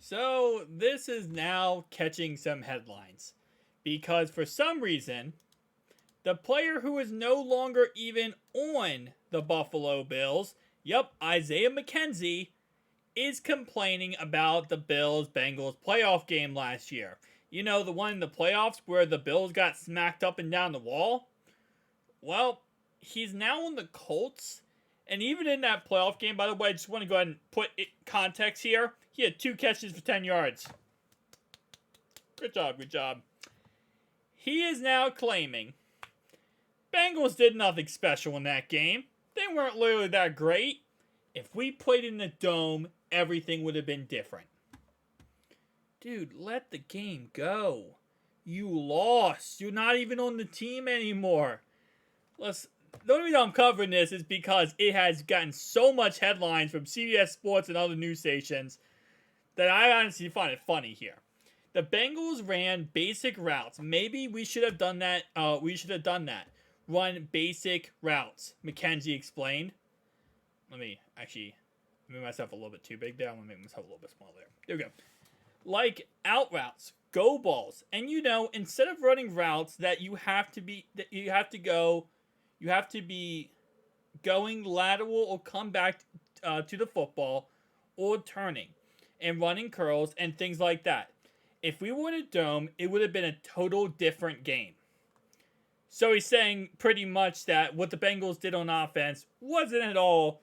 So this is now catching some headlines because for some reason, the player who is no longer even on the Buffalo Bills, yep, Isaiah McKenzie, is complaining about the Bills Bengals playoff game last year. You know, the one in the playoffs where the Bills got smacked up and down the wall? Well, he's now on the Colts. And even in that playoff game, by the way, I just want to go ahead and put it context here. He had 2 catches for 10 yards. Good job, good job. He is now claiming Bengals did nothing special in that game. They weren't literally that great. If we played in the dome, everything would have been different. Dude, let the game go. You lost. You're not even on the team anymore. The only reason I'm covering this is because it has gotten so much headlines from CBS Sports and other news stations that I honestly find it funny here. The Bengals ran basic routes. Maybe we should have done that. Run basic routes, McKenzie explained. Let me make myself a little bit too big there. I'm going to make myself a little bit smaller there. There we go. Like out routes, go balls. And instead of running routes that you have to be going lateral or come back to the football or turning and running curls and things like that. If we were in a dome, it would have been a total different game. So he's saying pretty much that what the Bengals did on offense wasn't at all,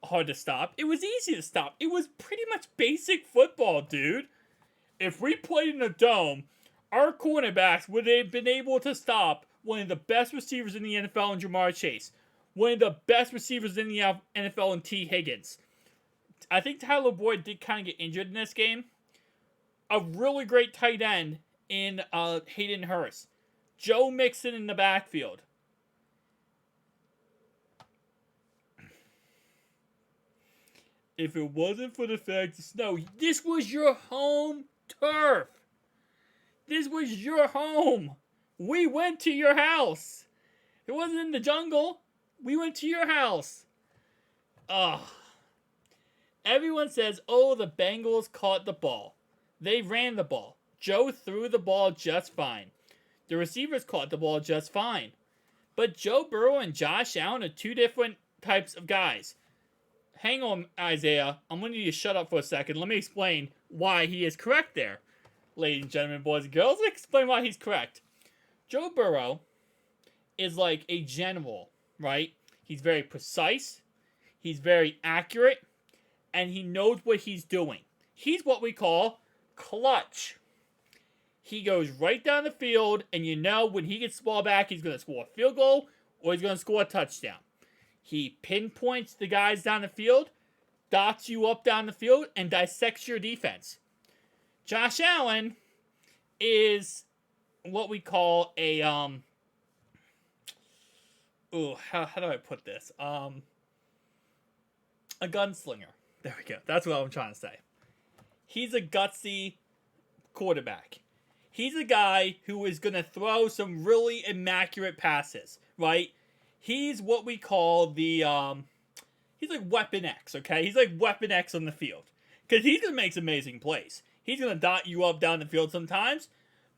hard to stop. It was easy to stop. It was pretty much basic football, dude. If we played in a dome, our cornerbacks would have been able to stop one of the best receivers in the NFL in Jamar Chase. One of the best receivers in the NFL in T. Higgins. I think Tyler Boyd did kind of get injured in this game. A really great tight end in Hayden Hurst. Joe Mixon in the backfield. If it wasn't for the fact of snow, this was your home turf. This was your home. We went to your house. It wasn't in the jungle. We went to your house. Ugh. Everyone says, oh, the Bengals caught the ball. They ran the ball. Joe threw the ball just fine. The receivers caught the ball just fine. But Joe Burrow and Josh Allen are two different types of guys. Hang on, Isaiah. I'm going to need you to shut up for a second. Let me explain why he is correct there. Ladies and gentlemen, boys and girls, let's explain why he's correct. Joe Burrow is like a general, right? He's very precise. He's very accurate. And he knows what he's doing. He's what we call clutch. He goes right down the field, and when he gets the ball back, he's going to score a field goal or he's going to score a touchdown. He pinpoints the guys down the field, dots you up down the field, and dissects your defense. Josh Allen is what we call a, how do I put this? A gunslinger. There we go. That's what I'm trying to say. He's a gutsy quarterback. He's a guy who is going to throw some really immaculate passes, right? He's what we call the, he's like Weapon X, okay? He's like Weapon X on the field. Because he's going to make some amazing plays. He's going to dot you up down the field sometimes.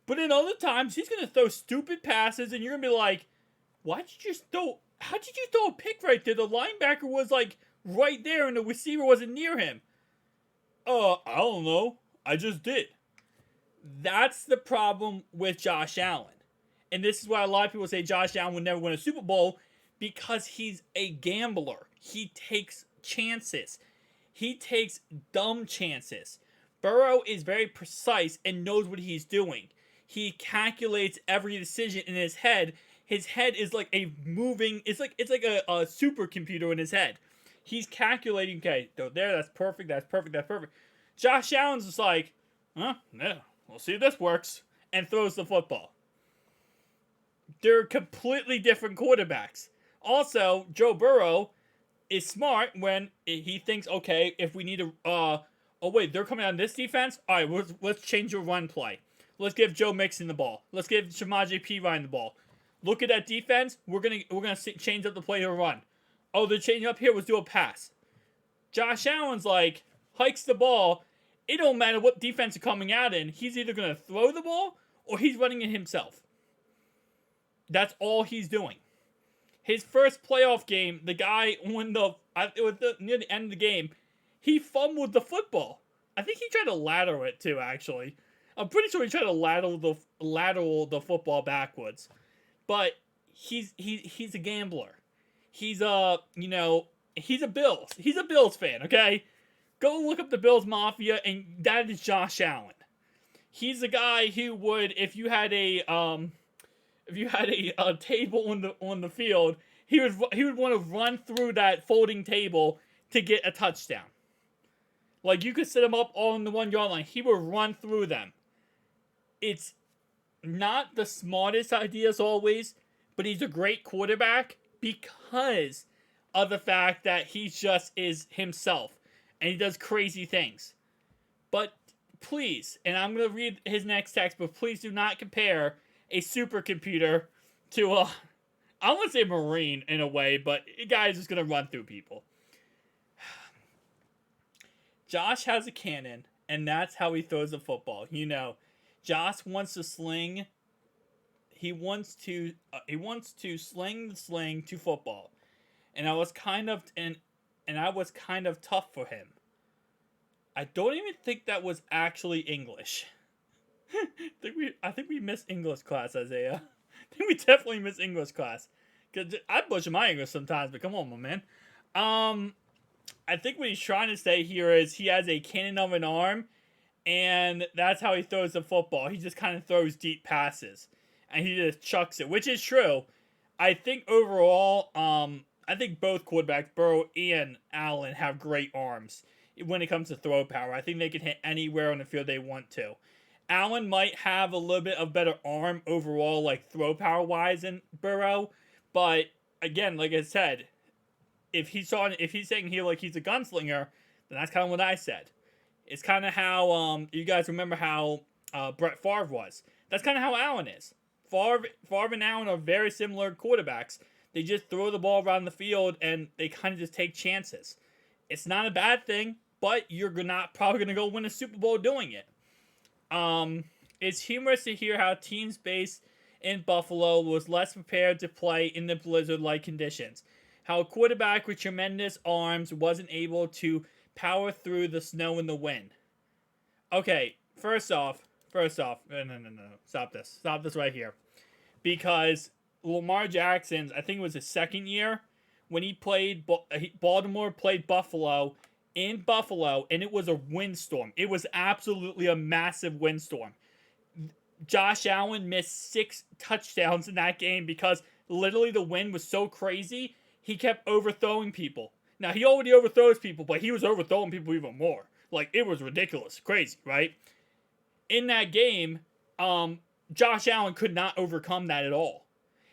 But in other times, he's going to throw stupid passes, and you're going to be like, how did you throw a pick right there? The linebacker was like right there, and the receiver wasn't near him. I don't know. I just did. That's the problem with Josh Allen. And this is why a lot of people say Josh Allen would never win a Super Bowl, because he's a gambler. He takes chances. He takes dumb chances. Burrow is very precise and knows what he's doing. He calculates every decision in his head. His head is like it's like a supercomputer in his head. He's calculating, okay, that's perfect, that's perfect, that's perfect. Josh Allen's just like, yeah, we'll see if this works, and throws the football. They're completely different quarterbacks. Also, Joe Burrow is smart when he thinks, okay, if we need to, they're coming on this defense? All right, let's change your run play. Let's give Joe Mixon the ball. Let's give Samaje Perine the ball. Look at that defense. We're gonna change up the play to run. Oh, they're changing up here. Let's do a pass. Josh Allen's like hikes the ball it don't matter what defense is coming out in. He's either going to throw the ball or he's running it himself. That's all he's doing. His first playoff game, the guy when near the end of the game, he fumbled the football. I think he tried to lateral it too. Actually, I'm pretty sure he tried to lateral the football backwards. But he's a gambler. He's he's a Bills fan. Okay, go look up the Bills Mafia, and that is Josh Allen. He's the guy who would, if you had a table on the field, he would want to run through that folding table to get a touchdown. Like, you could set him up on the 1 yard line, he would run through them. It's not the smartest ideas always, but he's a great quarterback because of the fact that he just is himself and he does crazy things. But please, and I'm going to read his next text, but please do not compare a supercomputer to I want to say Marine in a way, but a guy is just going to run through people. Josh has a cannon, and that's how he throws the football. Josh wants to sling. He wants to sling the sling to football, and I was kind of tough for him. I don't even think that was actually English. I think we missed English class, Isaiah. I think we definitely missed English class. Cause I butcher my English sometimes, but come on, my man. I think what he's trying to say here is he has a cannon of an arm, and that's how he throws the football. He just kind of throws deep passes, and he just chucks it, which is true. I think overall, I think both quarterbacks, Burrow and Allen, have great arms when it comes to throw power. I think they can hit anywhere on the field they want to. Allen might have a little bit of better arm overall, like throw power wise, than Burrow, but again, like I said, if he's saying here like he's a gunslinger, then that's kind of what I said. It's kind of how you guys remember how Brett Favre was. That's kind of how Allen is. Favre and Allen are very similar quarterbacks. They just throw the ball around the field and they kind of just take chances. It's not a bad thing, but you're not probably going to go win a Super Bowl doing it. It's humorous to hear how teams based in Buffalo was less prepared to play in the blizzard-like conditions. How a quarterback with tremendous arms wasn't able to power through the snow and the wind. Okay, first off, no. Stop this right here. Because Lamar Jackson's, I think it was his second year, when he played, Baltimore played Buffalo in Buffalo, and it was a windstorm. It was absolutely a massive windstorm. Josh Allen missed 6 touchdowns in that game because literally the wind was so crazy, he kept overthrowing people. Now, he already overthrows people, but he was overthrowing people even more. Like, it was ridiculous. Crazy, right? In that game, Josh Allen could not overcome that at all.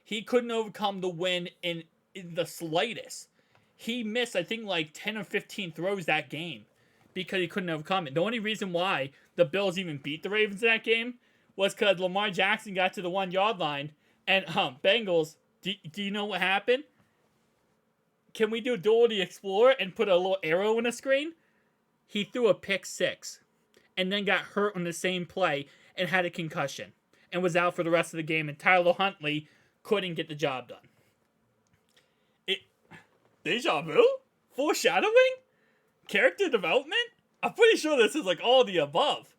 He couldn't overcome the wind in the slightest. He missed, I think, like 10 or 15 throws that game because he couldn't overcome it. The only reason why the Bills even beat the Ravens in that game was because Lamar Jackson got to the 1 yard line, and Bengals, do you know what happened? Can we do Dora the Explorer and put a little arrow in the screen? He threw a pick 6 and then got hurt on the same play and had a concussion and was out for the rest of the game, and Tyler Huntley couldn't get the job done. Deja vu? Foreshadowing? Character development? I'm pretty sure this is like all the above.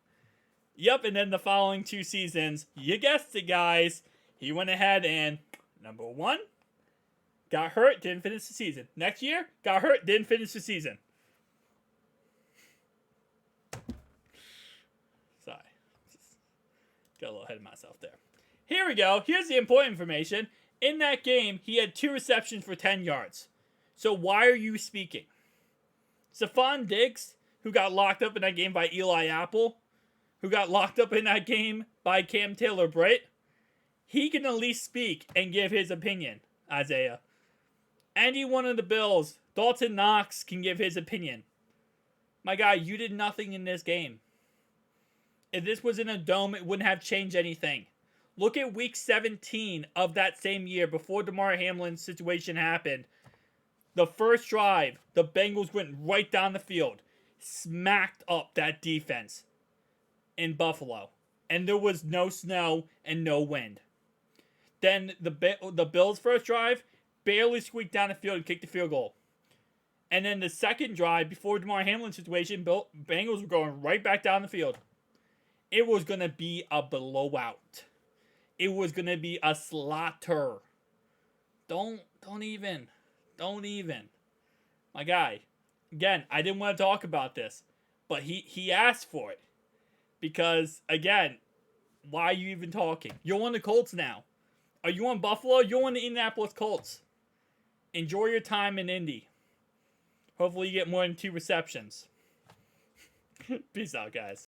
Yep, and then the following 2 seasons, you guessed it, guys, he went ahead and, number 1, got hurt, didn't finish the season. Next year, got hurt, didn't finish the season. Sorry. Just got a little ahead of myself there. Here we go. Here's the important information. In that game, he had 2 receptions for 10 yards. So why are you speaking? Stephon Diggs, who got locked up in that game by Eli Apple, who got locked up in that game by Cam Taylor-Britt, he can at least speak and give his opinion, Isaiah. Any one of the Bills, Dalton Knox, can give his opinion. My guy, you did nothing in this game. If this was in a dome, it wouldn't have changed anything. Look at week 17 of that same year before DeMar Hamlin's situation happened. The first drive, the Bengals went right down the field. smacked up that defense in Buffalo. And there was no snow and no wind. Then the Bills' first drive barely squeaked down the field and kicked the field goal. And then the second drive, before Damar Hamlin's situation, Bengals were going right back down the field. It was going to be a blowout. It was going to be a slaughter. Don't even. My guy. Again, I didn't want to talk about this, but he asked for it. Because, again, why are you even talking? You're on the Colts now. Are you on Buffalo? You're on the Indianapolis Colts. Enjoy your time in Indy. Hopefully you get more than 2 receptions. Peace out, guys.